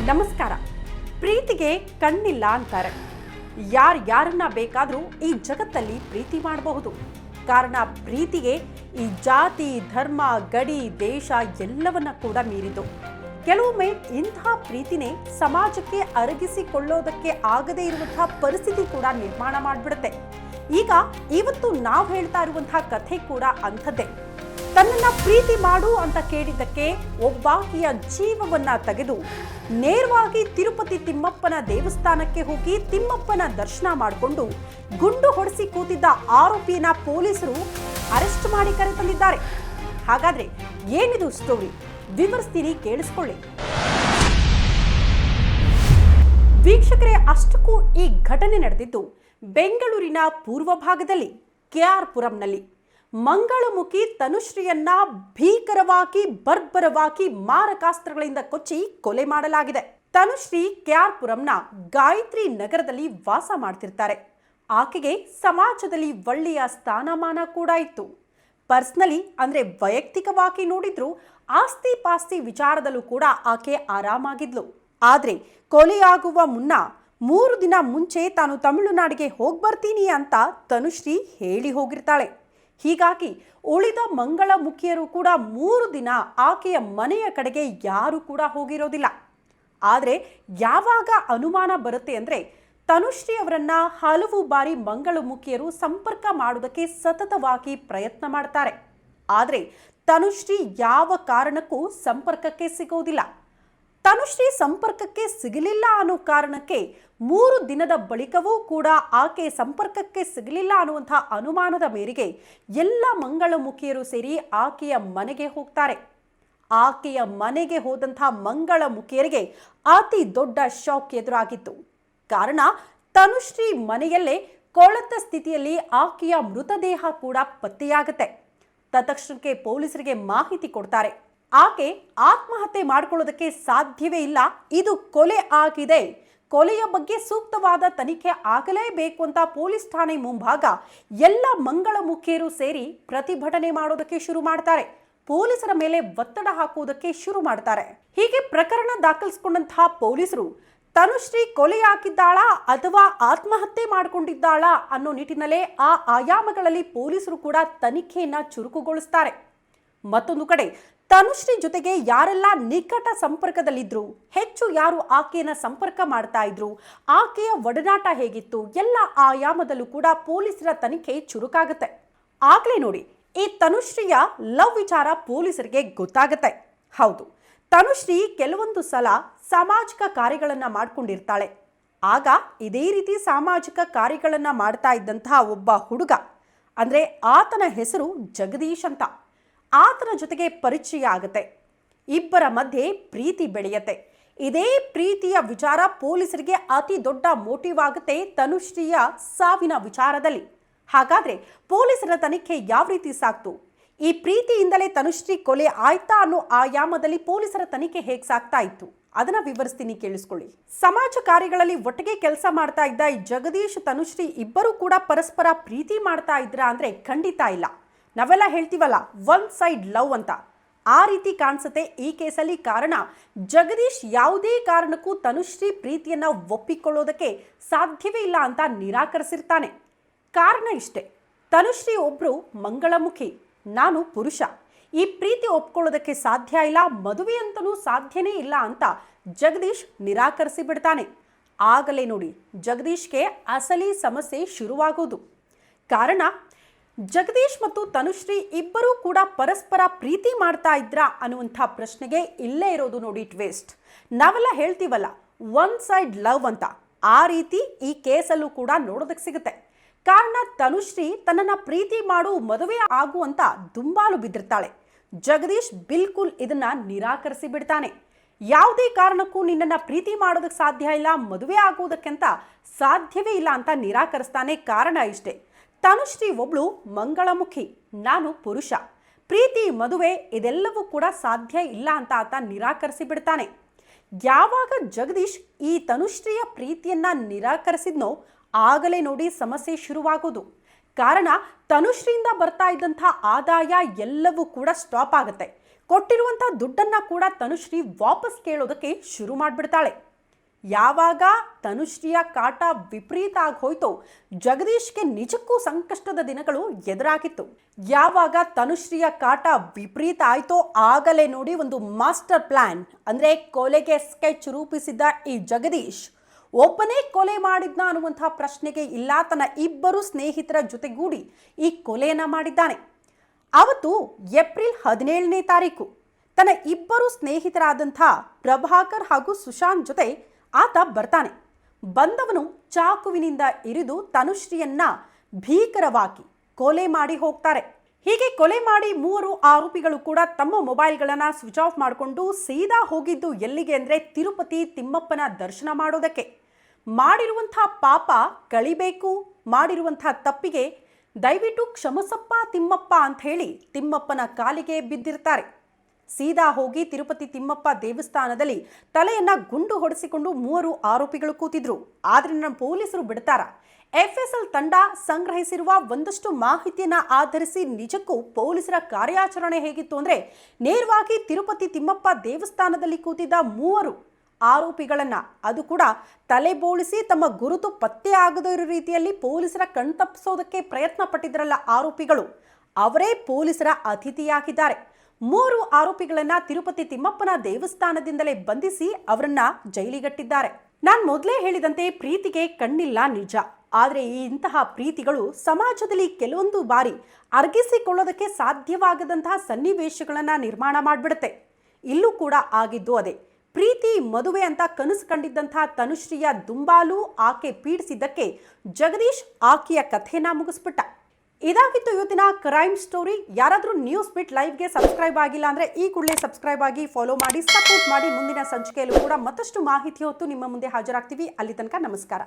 ನಮಸ್ಕಾರ. ಪ್ರೀತಿಗೆ ಕಣ್ಣಿಲ್ಲ ಅಂತಾರೆ. ಯಾರನ್ನ ಬೇಕಾದರೂ ಈ ಜಗತ್ತಲ್ಲಿ ಪ್ರೀತಿ ಮಾಡಬಹುದು. ಕಾರಣ ಪ್ರೀತಿಗೆ ಈ ಜಾತಿ, ಧರ್ಮ, ಗಡಿ, ದೇಶ ಎಲ್ಲವನ್ನ ಕೂಡ ಮೀರಿತು. ಕೆಲವೊಮ್ಮೆ ಇಂತಹ ಪ್ರೀತಿನೇ ಸಮಾಜಕ್ಕೆ ಅರಗಿಸಿಕೊಳ್ಳೋದಕ್ಕೆ ಆಗದೇ ಇರುವಂತಹ ಪರಿಸ್ಥಿತಿ ಕೂಡ ನಿರ್ಮಾಣ ಮಾಡಿಬಿಡುತ್ತೆ. ಈಗ ಇವತ್ತು ನಾವು ಹೇಳ್ತಾ ಇರುವಂತಹ ಕಥೆ ಕೂಡ ಅಂಥದ್ದೇ. ತನ್ನನ್ನ ಪ್ರೀತಿ ಮಾಡು ಅಂತ ಕೇಳಿದ್ದಕ್ಕೆ ಒಬ್ಬಾಕಿಯ ಜೀವವನ್ನ ತೆಗೆದು ನೇರವಾಗಿ ತಿರುಪತಿ ತಿಮ್ಮಪ್ಪನ ದೇವಸ್ಥಾನಕ್ಕೆ ಹೋಗಿ ತಿಮ್ಮಪ್ಪನ ದರ್ಶನ ಮಾಡಿಕೊಂಡು ಗುಂಡು ಹೊಡೆಸಿ ಕೂತಿದ್ದ ಆರೋಪಿಯನ್ನ ಪೊಲೀಸರು ಅರೆಸ್ಟ್ ಮಾಡಿ ಕರೆತಂದಿದ್ದಾರೆ. ಹಾಗಾದ್ರೆ ಏನಿದು ಸ್ಟೋರಿ ವಿವರಿಸ್ತೀನಿ, ಕೇಳಿಸ್ಕೊಳ್ಳಿ. ವೀಕ್ಷಕರೇ, ಅಷ್ಟಕ್ಕೂ ಈ ಘಟನೆ ನಡೆದಿದ್ದು ಬೆಂಗಳೂರಿನ ಪೂರ್ವ ಭಾಗದಲ್ಲಿ ಕೆಆರ್ ಪುರಂನಲ್ಲಿ. ಮಂಗಳಮುಖಿ ತನುಶ್ರೀಯನ್ನ ಭೀಕರವಾಗಿ ಬರ್ಬರವಾಗಿ ಮಾರಕಾಸ್ತ್ರಗಳಿಂದ ಕೊಚ್ಚಿ ಕೊಲೆ ಮಾಡಲಾಗಿದೆ. ತನುಶ್ರೀ ಕೆಆರ್ ಪುರಂನ ಗಾಯತ್ರಿ ನಗರದಲ್ಲಿ ವಾಸ ಮಾಡ್ತಿರ್ತಾರೆ. ಆಕೆಗೆ ಸಮಾಜದಲ್ಲಿ ಒಳ್ಳೆಯ ಸ್ಥಾನಮಾನ ಕೂಡ ಇತ್ತು. ಪರ್ಸನಲಿ ಅಂದ್ರೆ ವೈಯಕ್ತಿಕವಾಗಿ ನೋಡಿದ್ರು ಆಸ್ತಿ ಪಾಸ್ತಿ ವಿಚಾರದಲ್ಲೂ ಕೂಡ ಆಕೆ ಆರಾಮಾಗಿದ್ಲು. ಆದ್ರೆ ಕೊಲೆಯಾಗುವ ಮುನ್ನ 3 ದಿನ ಮುಂಚೆ ತಾನು ತಮಿಳುನಾಡಿಗೆ ಹೋಗ್ಬರ್ತೀನಿ ಅಂತ ತನುಶ್ರೀ ಹೇಳಿ ಹೋಗಿರ್ತಾಳೆ. ಹೀಗಾಗಿ ಉಳಿದ ಮಂಗಳಮುಖಿಯರು ಕೂಡ 3 ದಿನ ಆಕೆಯ ಮನೆಯ ಕಡೆಗೆ ಯಾರು ಕೂಡ ಹೋಗಿರೋದಿಲ್ಲ. ಆದರೆ ಯಾವಾಗ ಅನುಮಾನ ಬರುತ್ತೆ ಅಂದರೆ ತನುಶ್ರೀ ಅವರನ್ನ ಹಲವು ಬಾರಿ ಮಂಗಳಮುಖಿಯರು ಸಂಪರ್ಕ ಮಾಡೋದಕ್ಕೆ ಸತತವಾಗಿ ಪ್ರಯತ್ನ ಮಾಡ್ತಾರೆ. ಆದರೆ ತನುಶ್ರೀ ಯಾವ ಕಾರಣಕ್ಕೂ ಸಂಪರ್ಕಕ್ಕೆ ಸಿಗೋದಿಲ್ಲ. ತನುಶ್ರೀ ಸಂಪರ್ಕಕ್ಕೆ ಸಿಗಲಿಲ್ಲ ಅನ್ನೋ ಕಾರಣಕ್ಕೆ 3 ದಿನದ ಬಳಿಕವೂ ಕೂಡ ಆಕೆ ಸಂಪರ್ಕಕ್ಕೆ ಸಿಗಲಿಲ್ಲ ಅನ್ನುವಂತಹ ಅನುಮಾನದ ಮೇರೆಗೆ ಎಲ್ಲ ಮಂಗಳಮುಖಿಯರು ಸೇರಿ ಆಕೆಯ ಮನೆಗೆ ಹೋಗ್ತಾರೆ. ಆಕೆಯ ಮನೆಗೆ ಹೋದಂತಹ ಮಂಗಳಮುಖಿಯರಿಗೆ ಅತಿ ದೊಡ್ಡ ಶಾಕ್ ಎದುರಾಗಿತ್ತು. ಕಾರಣ ತನುಶ್ರೀ ಮನೆಯಲ್ಲೇ ಕೊಳೆತ ಸ್ಥಿತಿಯಲ್ಲಿ ಆಕೆಯ ಮೃತದೇಹ ಕೂಡ ಪತ್ತೆಯಾಗುತ್ತೆ. ತತ್ಕ್ಷಣಕ್ಕೆ ಪೊಲೀಸರಿಗೆ ಮಾಹಿತಿ ಕೊಡ್ತಾರೆ. ಆಕೆ ಆತ್ಮಹತ್ಯೆ ಮಾಡಿಕೊಳ್ಳೋದಕ್ಕೆ ಸಾಧ್ಯವೇ ಇಲ್ಲ, ಇದು ಕೊಲೆ ಆಗಿದೆ, ಕೊಲೆಯ ಬಗ್ಗೆ ಸೂಕ್ತವಾದ ತನಿಖೆ ಆಗಲೇಬೇಕು ಅಂತ ಪೊಲೀಸ್ ಠಾಣೆ ಮುಂಭಾಗ ಎಲ್ಲ ಮಂಗಳಮುಖಿಯರು ಸೇರಿ ಪ್ರತಿಭಟನೆ ಮಾಡೋದಕ್ಕೆ ಶುರು ಮಾಡ್ತಾರೆ. ಪೊಲೀಸರ ಮೇಲೆ ಒತ್ತಡ ಹಾಕುವುದಕ್ಕೆ ಶುರು ಮಾಡ್ತಾರೆ. ಹೀಗೆ ಪ್ರಕರಣ ದಾಖಲಿಸಿಕೊಂಡಂತಹ ಪೊಲೀಸರು ತನುಶ್ರೀ ಕೊಲೆಯಾಗಿದ್ದಾಳಾ ಅಥವಾ ಆತ್ಮಹತ್ಯೆ ಮಾಡಿಕೊಂಡಿದ್ದಾಳಾ ಅನ್ನೋ ನಿಟ್ಟಿನಲ್ಲೇ ಆ ಆಯಾಮಗಳಲ್ಲಿ ಪೊಲೀಸರು ಕೂಡ ತನಿಖೆಯನ್ನ ಚುರುಕುಗೊಳಿಸ್ತಾರೆ. ಮತ್ತೊಂದು ಕಡೆ ತನುಶ್ರೀ ಜೊತೆಗೆ ಯಾರೆಲ್ಲ ನಿಕಟ ಸಂಪರ್ಕದಲ್ಲಿದ್ರು, ಹೆಚ್ಚು ಯಾರು ಆಕೆಯನ್ನ ಸಂಪರ್ಕ ಮಾಡ್ತಾ ಇದ್ರು, ಆಕೆಯ ಒಡನಾಟ ಹೇಗಿತ್ತು, ಎಲ್ಲ ಆಯಾಮದಲ್ಲೂ ಕೂಡ ಪೊಲೀಸರ ತನಿಖೆ ಚುರುಕಾಗುತ್ತೆ. ಆಗ್ಲೇ ನೋಡಿ ಈ ತನುಶ್ರೀಯ ಲವ್ ವಿಚಾರ ಪೊಲೀಸರಿಗೆ ಗೊತ್ತಾಗುತ್ತೆ. ಹೌದು, ತನುಶ್ರೀ ಕೆಲವೊಂದು ಸಲ ಸಾಮಾಜಿಕ ಕಾರ್ಯಗಳನ್ನ ಮಾಡ್ಕೊಂಡಿರ್ತಾಳೆ. ಆಗ ಇದೇ ರೀತಿ ಸಾಮಾಜಿಕ ಕಾರ್ಯಗಳನ್ನ ಮಾಡ್ತಾ ಇದ್ದಂತಹ ಒಬ್ಬ ಹುಡುಗ, ಅಂದ್ರೆ ಆತನ ಹೆಸರು ಜಗದೀಶ್ ಅಂತ, ಆತನ ಜೊತೆಗೆ ಪರಿಚಯ ಆಗುತ್ತೆ. ಇಬ್ಬರ ಮಧ್ಯೆ ಪ್ರೀತಿ ಬೆಳೆಯುತ್ತೆ. ಇದೇ ಪ್ರೀತಿಯ ವಿಚಾರ ಪೊಲೀಸರಿಗೆ ಅತಿ ದೊಡ್ಡ ಮೋಟಿವ್ ಆಗುತ್ತೆ ತನುಶ್ರೀಯ ಸಾವಿನ ವಿಚಾರದಲ್ಲಿ. ಹಾಗಾದ್ರೆ ಪೊಲೀಸರ ತನಿಖೆ ಯಾವ ರೀತಿ ಸಾಕ್ತು? ಈ ಪ್ರೀತಿಯಿಂದಲೇ ತನುಶ್ರೀ ಕೊಲೆ ಆಯ್ತಾ ಅನ್ನೋ ಆಯಾಮದಲ್ಲಿ ಪೊಲೀಸರ ತನಿಖೆ ಹೇಗೆ ಸಾಕ್ತಾ ಇತ್ತು ಅದನ್ನ ವಿವರಿಸ್ತೀನಿ, ಕೇಳಿಸ್ಕೊಳ್ಳಿ. ಸಮಾಜ ಕಾರ್ಯಗಳಲ್ಲಿ ಒಟ್ಟಿಗೆ ಕೆಲಸ ಮಾಡ್ತಾ ಇದ್ದ ಈ ಜಗದೀಶ್ ತನುಶ್ರೀ ಇಬ್ಬರು ಕೂಡ ಪರಸ್ಪರ ಪ್ರೀತಿ ಮಾಡ್ತಾ ಇದ್ರ ಅಂದ್ರೆ ಖಂಡಿತ ಇಲ್ಲ. ನಾವೆಲ್ಲ ಹೇಳ್ತೀವಲ್ಲ ಒನ್ ಸೈಡ್ ಲವ್ ಅಂತ, ಆ ರೀತಿ ಕಾಣಿಸುತ್ತೆ ಈ ಕೇಸಲ್ಲಿ. ಕಾರಣ ಜಗದೀಶ್ ಯಾವುದೇ ಕಾರಣಕ್ಕೂ ತನುಶ್ರೀ ಪ್ರೀತಿಯನ್ನ ಒಪ್ಪಿಕೊಳ್ಳೋದಕ್ಕೆ ಸಾಧ್ಯವೇ ಇಲ್ಲ ಅಂತ ನಿರಾಕರಿಸಿರ್ತಾನೆ. ಕಾರಣ ಇಷ್ಟೇ, ತನುಶ್ರೀ ಒಬ್ರು ಮಂಗಳಮುಖಿ, ನಾನು ಪುರುಷ, ಈ ಪ್ರೀತಿ ಒಪ್ಕೊಳ್ಳೋದಕ್ಕೆ ಸಾಧ್ಯ ಇಲ್ಲ, ಮದುವೆ ಅಂತಲೂ ಸಾಧ್ಯನೇ ಇಲ್ಲ ಅಂತ ಜಗದೀಶ್ ನಿರಾಕರಿಸಿ ಬಿಡ್ತಾನೆ. ಆಗಲೇ ನೋಡಿ ಜಗದೀಶ್ಗೆ ಅಸಲಿ ಸಮಸ್ಯೆ ಶುರುವಾಗೋದು. ಕಾರಣ ಜಗದೀಶ್ ಮತ್ತು ತನುಶ್ರೀ ಇಬ್ಬರೂ ಕೂಡ ಪರಸ್ಪರ ಪ್ರೀತಿ ಮಾಡ್ತಾ ಇದ್ರಾ ಅನ್ನುವಂಥ ಪ್ರಶ್ನೆಗೆ ಇಲ್ಲೇ ಇರೋದು ನೋಡಿ ಟ್ವಿಸ್ಟ್. ನಾವೆಲ್ಲ ಹೇಳ್ತೀವಲ್ಲ ಒನ್ ಸೈಡ್ ಲವ್ ಅಂತ, ಆ ರೀತಿ ಈ ಕೇಸಲ್ಲೂ ಕೂಡ ನೋಡೋದಕ್ಕೆ ಸಿಗುತ್ತೆ. ಕಾರಣ ತನುಶ್ರೀ ತನ್ನನ್ನ ಪ್ರೀತಿ ಮಾಡು, ಮದುವೆ ಆಗು ಅಂತ ದುಂಬಾಲು ಬಿದ್ದಿರ್ತಾಳೆ. ಜಗದೀಶ್ ಬಿಲ್ಕುಲ್ ಇದನ್ನ ನಿರಾಕರಿಸಿ ಬಿಡ್ತಾನೆ. ಯಾವುದೇ ಕಾರಣಕ್ಕೂ ನಿನ್ನನ್ನ ಪ್ರೀತಿ ಮಾಡೋದಕ್ಕೆ ಸಾಧ್ಯ ಇಲ್ಲ, ಮದುವೆ ಆಗುವುದಕ್ಕಿಂತ ಸಾಧ್ಯವೇ ಇಲ್ಲ ಅಂತ ನಿರಾಕರಿಸ್ತಾನೆ. ಕಾರಣ ಇಷ್ಟೇ, ತನುಶ್ರೀ ಒಬ್ಳು ಮಂಗಳಮುಖಿ, ನಾನು ಪುರುಷ, ಪ್ರೀತಿ ಮದುವೆ ಇದೆಲ್ಲವೂ ಕೂಡ ಸಾಧ್ಯ ಇಲ್ಲ ಅಂತ ಆತ ನಿರಾಕರಿಸಿ ಬಿಡ್ತಾನೆ. ಯಾವಾಗ ಜಗದೀಶ್ ಈ ತನುಶ್ರೀಯ ಪ್ರೀತಿಯನ್ನ ನಿರಾಕರಿಸಿದ್ನೋ ಆಗಲೇ ನೋಡಿ ಸಮಸ್ಯೆ ಶುರುವಾಗೋದು. ಕಾರಣ ತನುಶ್ರೀಯಿಂದ ಬರ್ತಾ ಇದ್ದಂಥ ಆದಾಯ ಎಲ್ಲವೂ ಕೂಡ ಸ್ಟಾಪ್ ಆಗುತ್ತೆ. ಕೊಟ್ಟಿರುವಂಥ ದುಡ್ಡನ್ನ ಕೂಡ ತನುಶ್ರೀ ವಾಪಸ್ ಕೇಳೋದಕ್ಕೆ ಶುರು ಮಾಡಿಬಿಡ್ತಾಳೆ. ಯಾವಾಗ ತನುಶ್ರೀಯ ಕಾಟ ವಿಪರೀತ ಆಗೋಯ್ತೋ ಜಗದೀಶ್ಗೆ ನಿಜಕ್ಕೂ ಸಂಕಷ್ಟದ ದಿನಗಳು ಎದುರಾಗಿತ್ತು. ಯಾವಾಗ ತನುಶ್ರೀಯ ಕಾಟ ವಿಪರೀತ ಆಯ್ತೋ ಆಗಲೇ ನೋಡಿ ಒಂದು ಮಾಸ್ಟರ್ ಪ್ಲಾನ್ ಅಂದ್ರೆ ಕೊಲೆಗೆ ಸ್ಕೆಚ್ ರೂಪಿಸಿದ್ದ ಈ ಜಗದೀಶ್ ಒಬ್ಬನೇ ಕೊಲೆ ಮಾಡಿದ್ನ ಅನ್ನುವಂತಹ ಪ್ರಶ್ನೆಗೆ ಇಲ್ಲ, ತನ್ನ ಇಬ್ಬರು ಸ್ನೇಹಿತರ ಜೊತೆಗೂಡಿ ಈ ಕೊಲೆಯನ್ನ ಮಾಡಿದ್ದಾನೆ. ಅವತ್ತು ಏಪ್ರಿಲ್ 17ನೇ ತಾರೀಕು ತನ್ನ ಇಬ್ಬರು ಸ್ನೇಹಿತರಾದಂಥ ಪ್ರಭಾಕರ್ ಹಾಗೂ ಸುಶಾಂತ್ ಜೊತೆ ಆತ ಬರ್ತಾನೆ. ಬಂದವನು ಚಾಕುವಿನಿಂದ ಇರಿದು ತನುಶ್ರೀಯನ್ನ ಭೀಕರವಾಗಿ ಕೊಲೆ ಮಾಡಿ ಹೋಗ್ತಾರೆ. ಹೀಗೆ ಕೊಲೆ ಮಾಡಿ ಮೂವರು ಆರೋಪಿಗಳು ಕೂಡ ತಮ್ಮ ಮೊಬೈಲ್ಗಳನ್ನು ಸ್ವಿಚ್ ಆಫ್ ಮಾಡಿಕೊಂಡು ಸೀದಾ ಹೋಗಿದ್ದು ಎಲ್ಲಿಗೆ ಅಂದರೆ ತಿರುಪತಿ ತಿಮ್ಮಪ್ಪನ ದರ್ಶನ ಮಾಡೋದಕ್ಕೆ. ಮಾಡಿರುವಂಥ ಪಾಪ ಕಳಿಬೇಕು, ಮಾಡಿರುವಂಥ ತಪ್ಪಿಗೆ ದಯವಿಟ್ಟು ಕ್ಷಮಸಪ್ಪ ತಿಮ್ಮಪ್ಪ ಅಂತ ಹೇಳಿ ತಿಮ್ಮಪ್ಪನ ಕಾಲಿಗೆ ಬಿದ್ದಿರ್ತಾರೆ. ಸೀದಾ ಹೋಗಿ ತಿರುಪತಿ ತಿಮ್ಮಪ್ಪ ದೇವಸ್ಥಾನದಲ್ಲಿ ತಲೆಯನ್ನ ಗುಂಡು ಹೊಡೆಸಿಕೊಂಡು ಮೂವರು ಆರೋಪಿಗಳು ಕೂತಿದ್ರು. ಆದ್ರೆ ನಮ್ಮ ಪೊಲೀಸರು ಬಿಡ್ತಾರ? FSL ತಂಡ ಸಂಗ್ರಹಿಸಿರುವ ಒಂದಷ್ಟು ಮಾಹಿತಿಯನ್ನ ಆಧರಿಸಿ ನಿಜಕ್ಕೂ ಪೊಲೀಸರ ಕಾರ್ಯಾಚರಣೆ ಹೇಗಿತ್ತು ಅಂದ್ರೆ, ನೇರವಾಗಿ ತಿರುಪತಿ ತಿಮ್ಮಪ್ಪ ದೇವಸ್ಥಾನದಲ್ಲಿ ಕೂತಿದ್ದ ಮೂವರು ಆರೋಪಿಗಳನ್ನ, ಅದು ಕೂಡ ತಲೆ ಬೋಳಿಸಿ ತಮ್ಮ ಗುರುತು ಪತ್ತೆ ಆಗದ ಇರೋ ರೀತಿಯಲ್ಲಿ ಪೊಲೀಸರ ಕಣ್ತಪ್ಪಿಸೋದಕ್ಕೆ ಪ್ರಯತ್ನ ಪಟ್ಟಿದ್ರಲ್ಲ ಆರೋಪಿಗಳು, ಅವರೇ ಪೊಲೀಸರ ಅತಿಥಿಯಾಗಿದ್ದಾರೆ. ಮೂರು ಆರೋಪಿಗಳನ್ನ ತಿರುಪತಿ ತಿಮ್ಮಪ್ಪನ ದೇವಸ್ಥಾನದಿಂದಲೇ ಬಂಧಿಸಿ ಅವರನ್ನ ಜೈಲಿಗಟ್ಟಿದ್ದಾರೆ. ನಾನು ಮೊದಲೇ ಹೇಳಿದಂತೆ ಪ್ರೀತಿಗೆ ಕಣ್ಣಿಲ್ಲ ನಿಜ, ಆದರೆ ಇಂತಹ ಪ್ರೀತಿಗಳು ಸಮಾಜದಲ್ಲಿ ಕೆಲವೊಂದು ಬಾರಿ ಅರ್ಗಿಸಿಕೊಳ್ಳೋದಕ್ಕೆ ಸಾಧ್ಯವಾಗದಂತಹ ಸನ್ನಿವೇಶಗಳನ್ನ ನಿರ್ಮಾಣ ಮಾಡಿಬಿಡುತ್ತೆ. ಇಲ್ಲೂ ಕೂಡ ಆಗಿದ್ದು ಅದೇ. ಪ್ರೀತಿ ಮದುವೆ ಅಂತ ಕನಸು ಕಂಡಿದ್ದಂತಹ ತನುಶ್ರೀಯ ದುಂಬಾಲು ಆಕೆ ಪೀಡಿಸಿದ್ದಕ್ಕೆ ಜಗದೀಶ್ ಆಕೆಯ ಕಥೆನ ಮುಗಿಸ್ಬಿಟ್ಟ. ಇದಾಗಿತ್ತು ಇವತ್ತಿನ ಕ್ರೈಮ್ ಸ್ಟೋರಿ. ಯಾರಾದರೂ ನ್ಯೂಸ್ ಬಿಟ್ ಲೈವ್ಗೆ ಸಬ್ಸ್ಕ್ರೈಬ್ ಆಗಿಲ್ಲ ಅಂದರೆ ಈ ಕೂಡಲೇ ಸಬ್ಸ್ಕ್ರೈಬ್ ಆಗಿ ಫಾಲೋ ಮಾಡಿ, ಸಪೋರ್ಟ್ ಮಾಡಿ. ಮುಂದಿನ ಸಂಚಿಕೆಯಲ್ಲೂ ಕೂಡ ಮತ್ತಷ್ಟು ಮಾಹಿತಿ ಹೊತ್ತು ನಿಮ್ಮ ಮುಂದೆ ಹಾಜರಾಗ್ತೀವಿ. ಅಲ್ಲಿ ತನಕ ನಮಸ್ಕಾರ.